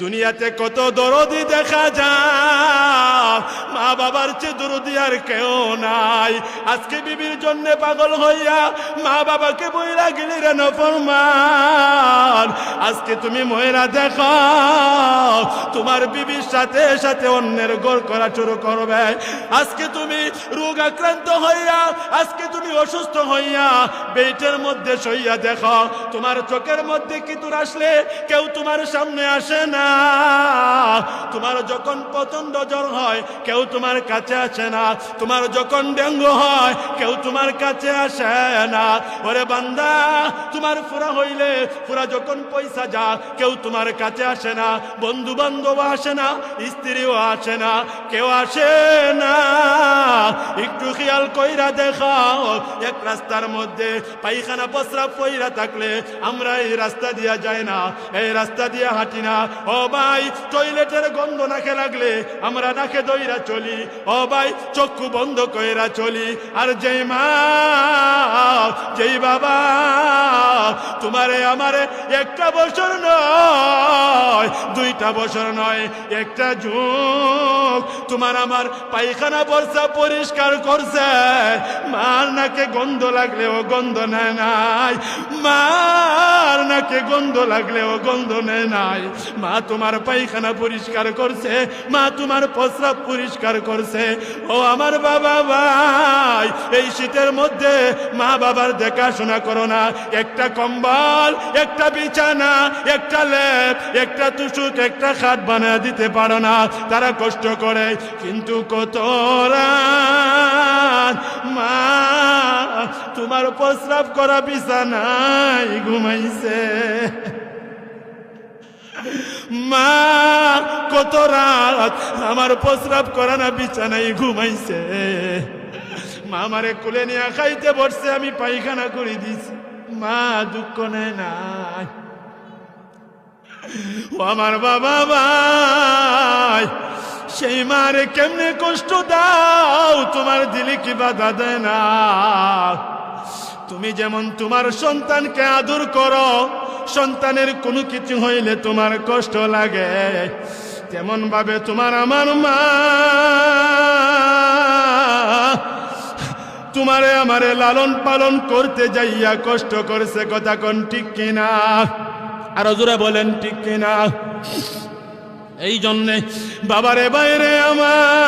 দুনিয়াতে কত দরদি দেখা যায়, মা বাবার চেয়ে দরদি আর কেউ নাই। আজকে বিবির জন্য পাগল হইয়া মা বাবাকে বইরা গেলি রে নফরমান। আজকে তুমি ময়রা দেখো তোমার বিবির সাথে সাথে অন্যের ঘর করা শুরু করবে। আজকে তুমি রোগ আক্রান্ত হইয়া, আজকে তুমি অসুস্থ হইয়া বেটের মধ্যে শইয়া দেখো তোমার চোখের মধ্যে কিতুর আসলে কেউ তোমার সামনে আসে না। তোমার যখন প্রচন্ড জ্বর হয় কেউ তোমার কাছে আসে না। তোমার যখন ডেঙ্গু হয় কেউ তোমার কাছে আসে না। ওরে বান্দা, তোমার ফুরা হইলে ফুরা যখন পয়সা যা কেউ তোমার কাছে আসে না, বন্ধু বান্ধব আসে না, স্ত্রীও আসে না, কেউ আসে না। একটু খেয়াল কইরা দেখাও, এক রাস্তার মধ্যে পায়খানা প্রস্রাব কইরা থাকলে আমরা এই রাস্তা দিয়া যাই না, এই রাস্তা দিয়ে হাঁটি না। ও ভাই, টয়লেটের গন্ধ নাকে লাগলে আমরা নাকে দইরা চলি। ও ভাই, চক্ষু বন্ধ কইরা চলি। আর যেই মা যেই বাবা তোমারে আমারে একটা বছর নয়, দুইটা বছর নয়, একটা যুগ তোমার আমার পায়খানা বর্ষা পরিষ্কার করছে, মার নাকে গন্ধ লাগলেও গন্ধ নেয় নাই, মার নাকে গন্ধ লাগলেও গন্ধ নেয় নাই। মা তোমার পায়খানা পরিষ্কার করছে, মা তোমার প্রস্রাব পরিষ্কার করছে। ও আমার বাবা ভাই, এই শীতের মধ্যে মা বাবার দেখাশোনা করো না। একটা কম্বল, একটা বিছানা, একটা লেপ, একটা তুষুক, একটা খাট বানিয়ে দিতে পারো না। তারা কষ্ট করে, কিন্তু কত রাত মা তোমার প্রস্রাব করা বিছানায় ঘুমাইছে। মা কত রাত আমার প্রস্রাব করা না বিছানায় ঘুমাইছে। মা আমারে কোলে নিয়ে খাইতে বসছে, আমি পায়খানা করে দিছি, মা দুঃখ নেয় নাই। ও আমার বাবা ভাই, সেই মারে কেমনে কষ্ট দাও, তোমার দিলে কি বাধা দেয় না? তুমি যেমন তোমার সন্তানকে আদর করো, সন্তানের কোনো কিছু হইলে তোমার কষ্ট লাগে, তেমন ভাবে তোমার আমার মা তোমারে আমারে লালন পালন করতে যাইয়া কষ্ট করছে। কথা কোন ঠিক কিনা? আর জোরে বলেন ঠিক কিনা? এই জন্যে বাবারে বাইরে আমার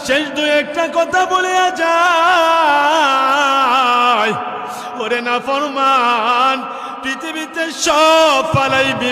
শেষ দু একটা কথা বলে যায়, ওরে না ফরমান, পৃথিবীতে সব পালাইবি।